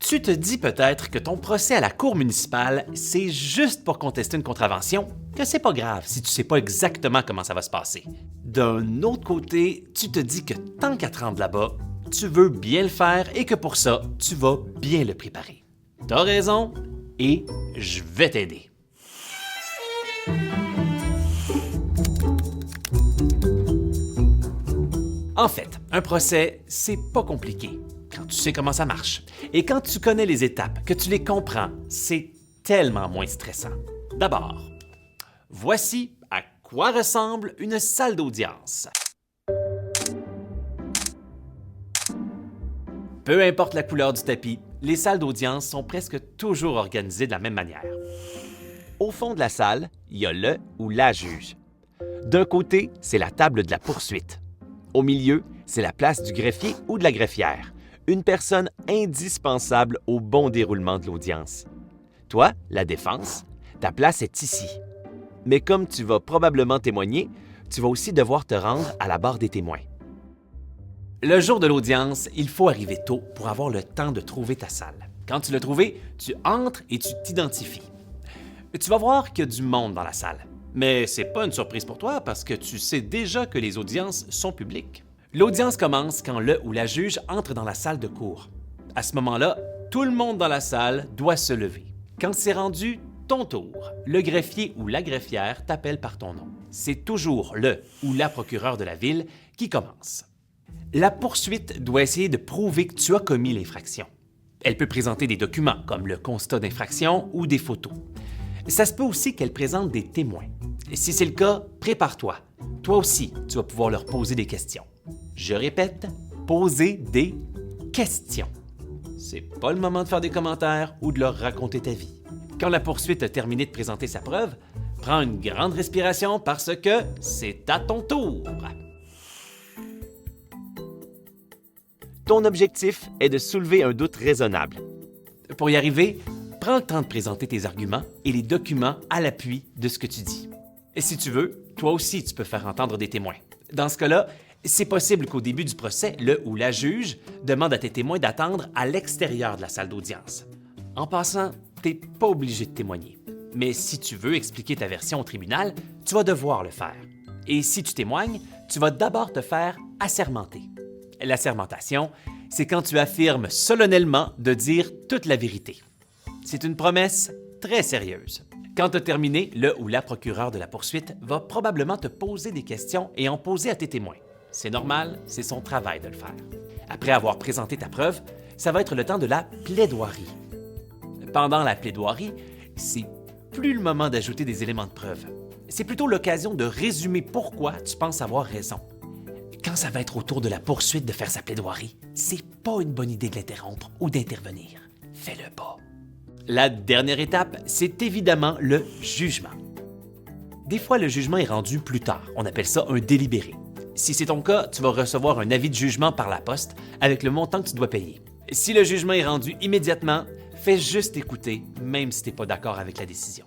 Tu te dis peut-être que ton procès à la cour municipale, c'est juste pour contester une contravention, que c'est pas grave si tu sais pas exactement comment ça va se passer. D'un autre côté, tu te dis que tant qu'à te rendre là-bas, tu veux bien le faire et que pour ça, tu vas bien le préparer. T'as raison et je vais t'aider. En fait, un procès, c'est pas compliqué quand tu sais comment ça marche. Et quand tu connais les étapes, que tu les comprends, c'est tellement moins stressant. D'abord, voici à quoi ressemble une salle d'audience. Peu importe la couleur du tapis, les salles d'audience sont presque toujours organisées de la même manière. Au fond de la salle, il y a le ou la juge. D'un côté, c'est la table de la poursuite. Au milieu, c'est la place du greffier ou de la greffière, une personne indispensable au bon déroulement de l'audience. Toi, la défense, ta place est ici. Mais comme tu vas probablement témoigner, tu vas aussi devoir te rendre à la barre des témoins. Le jour de l'audience, il faut arriver tôt pour avoir le temps de trouver ta salle. Quand tu l'as trouvée, tu entres et tu t'identifies. Tu vas voir qu'il y a du monde dans la salle. Mais c'est pas une surprise pour toi parce que tu sais déjà que les audiences sont publiques. L'audience commence quand le ou la juge entre dans la salle de cour. À ce moment-là, tout le monde dans la salle doit se lever. Quand c'est rendu ton tour, le greffier ou la greffière t'appelle par ton nom. C'est toujours le ou la procureure de la ville qui commence. La poursuite doit essayer de prouver que tu as commis l'infraction. Elle peut présenter des documents comme le constat d'infraction ou des photos. Ça se peut aussi qu'elle présente des témoins. Et si c'est le cas, prépare-toi. Toi aussi, tu vas pouvoir leur poser des questions. Je répète, poser des questions. C'est pas le moment de faire des commentaires ou de leur raconter ta vie. Quand la poursuite a terminé de présenter sa preuve, prends une grande respiration parce que c'est à ton tour. Ton objectif est de soulever un doute raisonnable. Pour y arriver, prends le temps de présenter tes arguments et les documents à l'appui de ce que tu dis. Et si tu veux, toi aussi, tu peux faire entendre des témoins. Dans ce cas-là, c'est possible qu'au début du procès, le ou la juge demande à tes témoins d'attendre à l'extérieur de la salle d'audience. En passant, tu n'es pas obligé de témoigner. Mais si tu veux expliquer ta version au tribunal, tu vas devoir le faire. Et si tu témoignes, tu vas d'abord te faire assermenter. L'assermentation, c'est quand tu affirmes solennellement de dire toute la vérité. C'est une promesse très sérieuse. Quand tu as terminé, le ou la procureure de la poursuite va probablement te poser des questions et en poser à tes témoins. C'est normal, c'est son travail de le faire. Après avoir présenté ta preuve, ça va être le temps de la plaidoirie. Pendant la plaidoirie, c'est plus le moment d'ajouter des éléments de preuve. C'est plutôt l'occasion de résumer pourquoi tu penses avoir raison. Quand ça va être au tour de la poursuite de faire sa plaidoirie, c'est pas une bonne idée de l'interrompre ou d'intervenir. Fais-le pas. La dernière étape, c'est évidemment le jugement. Des fois, le jugement est rendu plus tard. On appelle ça un délibéré. Si c'est ton cas, tu vas recevoir un avis de jugement par la poste avec le montant que tu dois payer. Si le jugement est rendu immédiatement, fais juste écouter, même si tu n'es pas d'accord avec la décision.